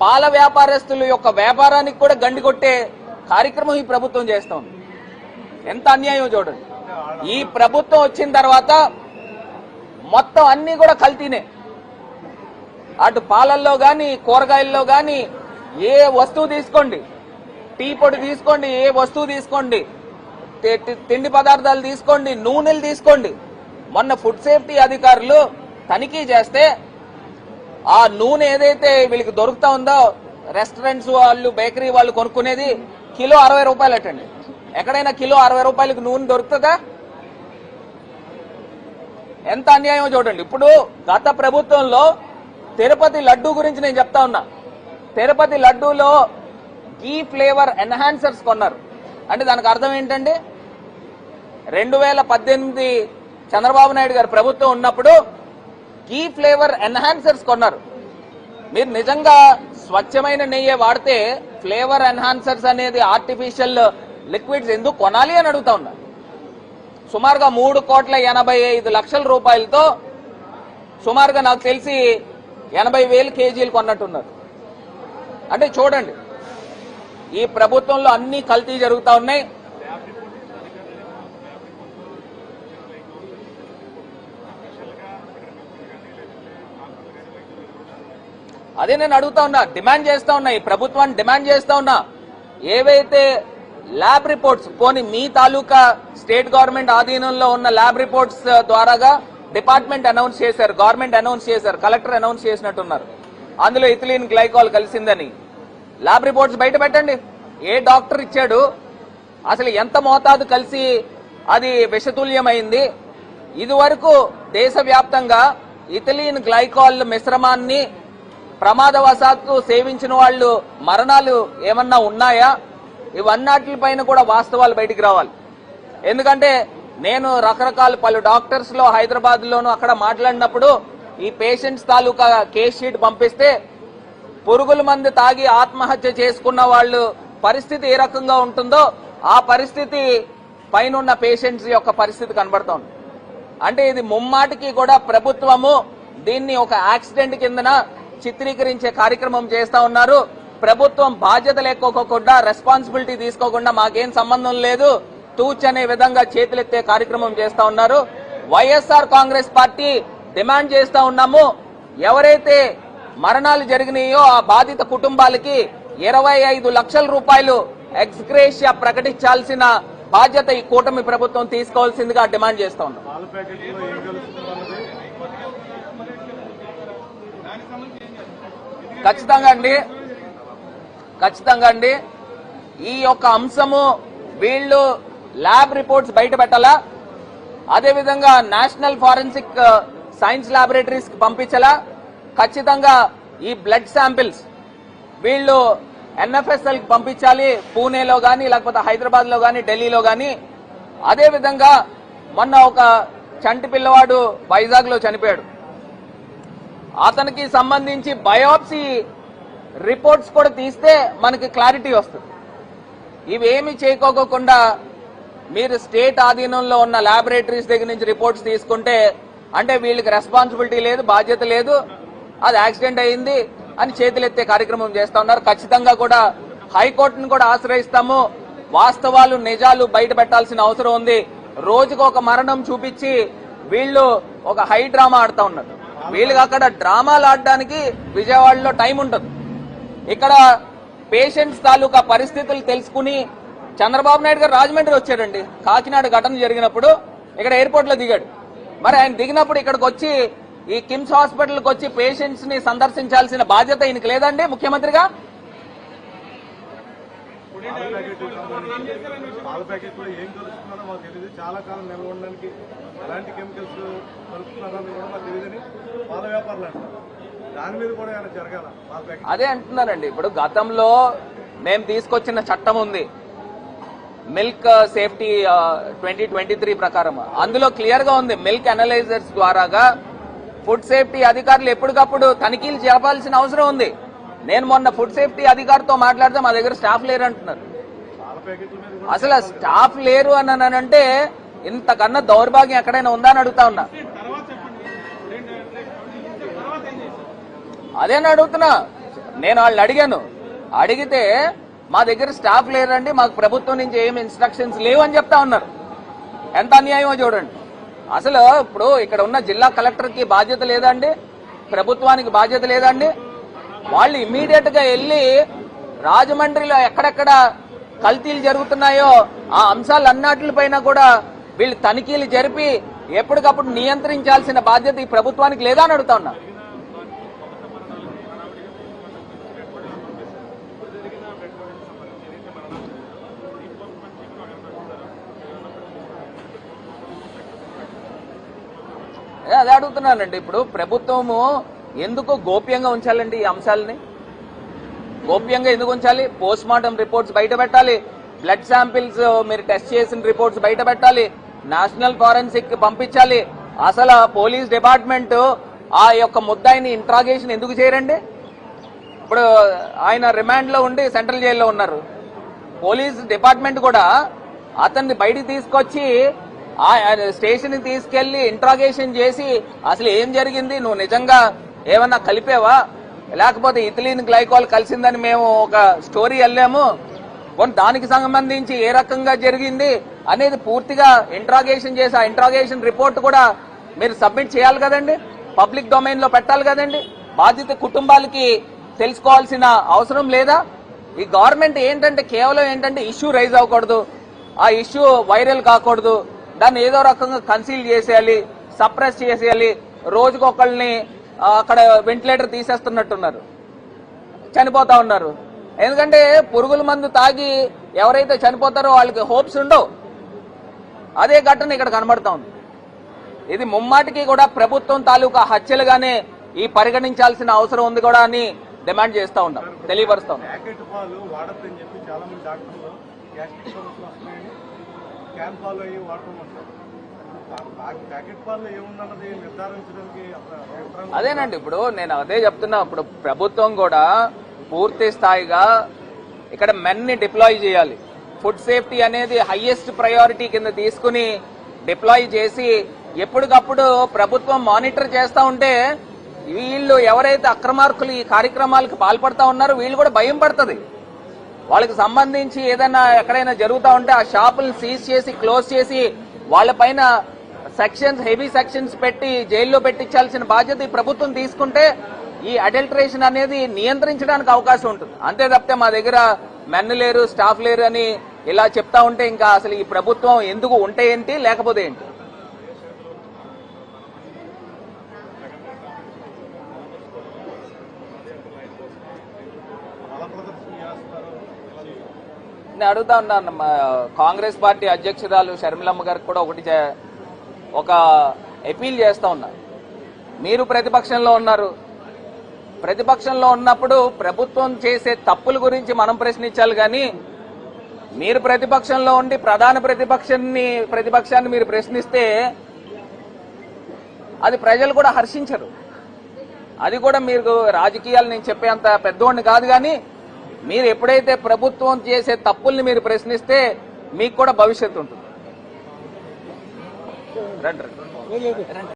పాల వ్యాపారస్తుల యొక్క వ్యాపారానికి కూడా గండి కొట్టే కార్యక్రమం ఈ ప్రభుత్వం చేస్తోంది. ఎంత అన్యాయం చూడండి. ఈ ప్రభుత్వం వచ్చిన తర్వాత మొత్తం అన్ని కూడా కల్తీనే. అటు పాలల్లో కానీ కూరగాయల్లో కానీ ఏ వస్తువు తీసుకోండి, టీ పొడి తీసుకోండి, ఏ వస్తువు తీసుకోండి, తిండి పదార్థాలు తీసుకోండి, నూనెలు తీసుకోండి. మొన్న ఫుడ్ సేఫ్టీ అధికారులు తనిఖీ చేస్తే ఆ నూనె ఏదైతే వీళ్ళకి దొరుకుతా ఉందో రెస్టారెంట్స్ వాళ్ళు బేకరీ వాళ్ళు కొనుక్కునేది కిలో 60 రూపాయలటండి. ఎక్కడైనా కిలో 60 రూపాయలకు నూనె దొరుకుతుందా? ఎంత అన్యాయం చూడండి. ఇప్పుడు గత ప్రభుత్వంలో తిరుపతి లడ్డూ గురించి నేను చెప్తా ఉన్నా. తిరుపతి లడ్డూలో గీ ఫ్లేవర్ ఎన్హాన్సర్స్ కొన్నారు. అంటే దానికి అర్థం ఏంటండి? 2018 చంద్రబాబు నాయుడు గారు ప్రభుత్వం ఉన్నప్పుడు గీ ఫ్లేవర్ ఎన్హాన్సర్స్ కొన్నారు. మీరు నిజంగా స్వచ్ఛమైన నెయ్యే వాడితే ఫ్లేవర్ ఎన్హాన్సర్స్ అనేది ఆర్టిఫిషియల్ లిక్విడ్స్ ఎందుకు కొనాలి అని అడుగుతా ఉన్నా. సుమారుగా 3,85,00,000 రూపాయలతో సుమారుగా నాకు తెలిసి 80,000 కేజీలు కొన్నట్టున్నారు. అంటే చూడండి, ఈ ప్రభుత్వంలో అన్ని కల్తీ జరుగుతూ ఉన్నాయి. అదే నేను అడుగుతా ఉన్నా, డిమాండ్ చేస్తా ఉన్నా, ఈ ప్రభుత్వాన్ని డిమాండ్ చేస్తా ఉన్నా. ఏవైతే ల్యాబ్ రిపోర్ట్స్ పోనీ మీ తాలూకా స్టేట్ గవర్నమెంట్ ఆధీనంలో ఉన్న ల్యాబ్ రిపోర్ట్స్ ద్వారాగా డిపార్ట్మెంట్ అనౌన్స్ చేశారు, గవర్నమెంట్ అనౌన్స్ చేశారు, కలెక్టర్ అనౌన్స్ చేసినట్టున్నారు. అందులో ఇథిలీన్ గ్లైకాల్ కలిసిందని ల్యాబ్ రిపోర్ట్స్ బయట పెట్టండి. ఏ డాక్టర్ ఇచ్చాడు, అసలు ఎంత మోతాదు కలిసి అది విషతుల్యమైంది? ఇదివరకు దేశవ్యాప్తంగా ఇథిలీన్ గ్లైకాల్ మిశ్రమాన్ని ప్రమాదవశాత్తు సేవించిన వాళ్ళు మరణాలు ఏమన్నా ఉన్నాయా? ఇవన్నిటిపైన కూడా వాస్తవాలు బయటికి రావాలి. ఎందుకంటే నేను రకరకాల పలు డాక్టర్స్ లో హైదరాబాద్ లోను అక్కడ మాట్లాడినప్పుడు ఈ పేషెంట్స్ తాలూకా కేస్ షీట్ పంపిస్తే పురుగుల మందు తాగి ఆత్మహత్య చేసుకున్న వాళ్ళు పరిస్థితి ఏ రకంగా ఉంటుందో ఆ పరిస్థితి పైన ఉన్న పేషెంట్స్ యొక్క పరిస్థితి కనబడుతోంది. అంటే ఇది ముమ్మాటికి కూడా ప్రభుత్వము దీన్ని ఒక యాక్సిడెంట్ కిందన చిత్రీకరించే కార్యక్రమం చేస్తా ఉన్నారు. ప్రభుత్వం బాధ్యత లేకోకుండా, రెస్పాన్సిబిలిటీ తీసుకోకుండా మాకేం సంబంధం లేదు తూచ్ అనే విధంగా చేతులెత్తే కార్యక్రమం చేస్తా ఉన్నారు. వైఎస్ఆర్ కాంగ్రెస్ పార్టీ డిమాండ్ చేస్తా ఉన్నాము, ఎవరైతే మరణాలు జరిగినాయో ఆ బాధిత కుటుంబాలకి 25 లక్షల రూపాయలు ఎక్స్గ్రేషియా ప్రకటించాల్సిన బాధ్యత ఈ కూటమి ప్రభుత్వం తీసుకోవాల్సిందిగా డిమాండ్ చేస్తా ఉన్నాం. ఖచ్చితంగా అండి ఈ యొక్క అంశము వీళ్ళు ల్యాబ్ రిపోర్ట్స్ బయట పెట్టాలా, అదేవిధంగా నేషనల్ ఫారెన్సిక్ సైన్స్ ల్యాబొరేటరీస్ కి పంపించాలా. ఖచ్చితంగా ఈ బ్లడ్ శాంపిల్స్ వీళ్ళు ఎన్ఎఫ్ఎస్ఎల్ కి పంపించాలి, పూణేలో కానీ లేకపోతే హైదరాబాద్ లో కానీ ఢిల్లీలో కానీ. అదేవిధంగా మొన్న ఒక చంటి పిల్లవాడు వైజాగ్ లో చనిపోయాడు, అతనికి సంబంధించి బయోప్సీ రిపోర్ట్స్ కూడా తీస్తే మనకి క్లారిటీ వస్తుంది. ఇవేమి చేయకోకుండా మీరు స్టేట్ ఆధీనంలో ఉన్న ల్యాబొరేటరీస్ దగ్గర నుంచి రిపోర్ట్స్ తీసుకుంటే అంటే వీళ్ళకి రెస్పాన్సిబిలిటీ లేదు, బాధ్యత లేదు, అది యాక్సిడెంట్ అయింది అని చేతులెత్తే కార్యక్రమం చేస్తా ఉన్నారు. ఖచ్చితంగా కూడా హైకోర్టును కూడా ఆశ్రయిస్తాము. వాస్తవాలు నిజాలు బయట పెట్టాల్సిన అవసరం ఉంది. రోజుకు ఒక మరణం చూపించి వీళ్ళు ఒక హై డ్రామా ఆడుతా ఉన్నారు. వీళ్ళకి అక్కడ డ్రామాలు ఆడడానికి విజయవాడలో టైం ఉంటుంది. ఇక్కడ పేషెంట్స్ తాలూకా పరిస్థితులు తెలుసుకుని చంద్రబాబు నాయుడు గారు రాజమండ్రి వచ్చాడండి. కాకినాడ ఘటన జరిగినప్పుడు ఇక్కడ ఎయిర్పోర్ట్ లో దిగాడు. మరి ఆయన దిగినప్పుడు ఇక్కడికి వచ్చి ఈ కిమ్స్ హాస్పిటల్కి వచ్చి పేషెంట్స్ ని సందర్శించాల్సిన బాధ్యత ఈయనకి లేదండి ముఖ్యమంత్రిగా? అదే అంటున్నారండి. ఇప్పుడు గతంలో మేము తీసుకొచ్చిన చట్టం ఉంది, మిల్క్ సేఫ్టీ 2023 ప్రకారం. అందులో క్లియర్ గా ఉంది, మిల్క్ అనలైజర్స్ ద్వారాగా ఫుడ్ సేఫ్టీ అధికారులు ఎప్పటికప్పుడు తనిఖీలు చేపాల్సిన అవసరం ఉంది. నేను మొన్న ఫుడ్ సేఫ్టీ అధికారితో మాట్లాడితే మా దగ్గర స్టాఫ్ లేరు అంటున్నారు. అసలు స్టాఫ్ లేరు అని అంటే ఇంతకన్నా దౌర్భాగ్యం ఎక్కడైనా ఉందా అని అడుగుతా ఉన్నా. అదేనా అడుగుతున్నా నేను వాళ్ళని అడిగితే మా దగ్గర స్టాఫ్ లేరండి, మాకు ప్రభుత్వం నుంచి ఏమి ఇన్స్ట్రక్షన్స్ లేవు అని చెప్తా ఉన్నారు. ఎంత అన్యాయమో చూడండి. అసలు ఇప్పుడు ఇక్కడ ఉన్న జిల్లా కలెక్టర్కి బాధ్యత లేదండి, ప్రభుత్వానికి బాధ్యత లేదండి. వాళ్ళు ఇమ్మీడియట్ గా వెళ్ళి రాజమండ్రిలో ఎక్కడెక్కడ కల్తీలు జరుగుతున్నాయో ఆ అంశాలన్నిటిపైన కూడా వీళ్ళు తనిఖీలు జరిపి ఎప్పటికప్పుడు నియంత్రించాల్సిన బాధ్యత ఈ ప్రభుత్వానికి లేదా అని అడుగుతా ఉన్నా. అదే అడుగుతున్నానండి. ఇప్పుడు ప్రభుత్వము ఎందుకు గోప్యంగా ఉంచాలండి? ఈ అంశాలని గోప్యంగా ఎందుకు ఉంచాలి? పోస్ట్ మార్టం రిపోర్ట్స్ బయట పెట్టాలి, బ్లడ్ శాంపిల్స్ మీరు టెస్ట్ చేసిన రిపోర్ట్స్ బయట పెట్టాలి, నేషనల్ ఫారెన్సిక్ పంపించాలి. అసలు పోలీస్ డిపార్ట్మెంట్ ఆ యొక్క ముద్దాయిని ఇంట్రాగేషన్ ఎందుకు చేయరండి? ఇప్పుడు ఆయన రిమాండ్ లో ఉండి సెంట్రల్ జైల్లో ఉన్నారు. పోలీస్ డిపార్ట్మెంట్ కూడా అతన్ని బయటికి తీసుకొచ్చి ఆ స్టేషన్ ని తీసుకెళ్లి ఇంట్రాగేషన్ చేసి అసలు ఏం జరిగింది, నువ్వు నిజంగా ఏమన్నా కలిపేవా, లేకపోతే ఇథిలీన్ గ్లైకాల్ కలిసిందని మేము ఒక స్టోరీ వెళ్ళాము, దానికి సంబంధించి ఏ రకంగా జరిగింది అనేది పూర్తిగా ఇంట్రాగేషన్ చేసి ఆ ఇంట్రాగేషన్ రిపోర్ట్ కూడా మీరు సబ్మిట్ చేయాలి కదండి, పబ్లిక్ డొమైన్ లో పెట్టాలి కదండి. బాధిత కుటుంబాలకి తెలుసుకోవాల్సిన అవసరం లేదా? ఈ గవర్నమెంట్ ఏంటంటే కేవలం ఏంటంటే ఇష్యూ రైజ్ అవ్వకూడదు, ఆ ఇష్యూ వైరల్ కాకూడదు, దాన్ని ఏదో రకంగా కన్సీల్ చేసేయాలి, సప్రెస్ చేసేయాలి. రోజుకొకళ్ళని అక్కడ వెంటిలేటర్ తీసేస్తున్నట్టున్నారు, చనిపోతా ఉన్నారు. ఎందుకంటే పురుగుల మందు తాగి ఎవరైతే చనిపోతారో వాళ్ళకి హోప్స్ ఉండవు. అదే ఘటన ఇక్కడ కనబడతా ఉంది. ఇది ముమ్మాటికి కూడా ప్రభుత్వం తాలూకా హత్యలుగానే ఈ పరిగణించాల్సిన అవసరం ఉంది కూడా అని డిమాండ్ చేస్తా ఉన్నాం, తెలియపరుస్తాం. అదేనండి, ఇప్పుడు నేను అదే చెప్తున్నా. ఇప్పుడు ప్రభుత్వం కూడా పూర్తి స్థాయిగా ఇక్కడ మెన్ని డిప్లాయ్ చేయాలి. ఫుడ్ సేఫ్టీ అనేది హైయెస్ట్ ప్రయారిటీ కింద తీసుకుని డిప్లాయ్ చేసి ఎప్పటికప్పుడు ప్రభుత్వం మానిటర్ చేస్తా ఉంటే వీళ్ళు ఎవరైతే అక్రమార్కులు ఈ కార్యక్రమాలకు పాల్పడతా ఉన్నారో వీళ్ళు కూడా భయం పడుతుంది. వాళ్ళకి సంబంధించి ఏదైనా ఎక్కడైనా జరుగుతూ ఉంటే ఆ షాపులను సీజ్ చేసి క్లోజ్ చేసి వాళ్ళపైన సెక్షన్స్, హెవీ సెక్షన్స్ పెట్టి జైల్లో పెట్టించాల్సిన బాధ్యత ఈ ప్రభుత్వం తీసుకుంటే ఈ అడల్టరేషన్ అనేది నియంత్రించడానికి అవకాశం ఉంటుంది. అంతే తప్పితే మా దగ్గర మెన్ లేరు, స్టాఫ్ లేరు అని ఇలా చెప్తా ఉంటే ఇంకా అసలు ఈ ప్రభుత్వం ఎందుకు ఉంటే ఏంటి, లేకపోతే ఏంటి? నేను అడుగుతా ఉన్నాను, కాంగ్రెస్ పార్టీ అధ్యక్షురాలు షర్మిలమ్మ గారికి కూడా ఒక అపీల్ చేస్తా ఉన్నా. మీరు ప్రతిపక్షంలో ఉన్నారు, ప్రతిపక్షంలో ఉన్నప్పుడు ప్రభుత్వం చేసే తప్పుల గురించి మనం ప్రశ్నించాలి కానీ మీరు ప్రతిపక్షంలో ఉండి ప్రధాన ప్రతిపక్షాన్ని మీరు ప్రశ్నిస్తే అది ప్రజలు కూడా హర్షించరు. అది కూడా మీరు రాజకీయాలు నేను చెప్పేంత పెద్దోడిని కాదు కానీ మీరు ఎప్పుడైతే ప్రభుత్వం చేసే తప్పుల్ని మీరు ప్రశ్నిస్తే మీకు కూడా భవిష్యత్తు ఉంటుంది. రండి.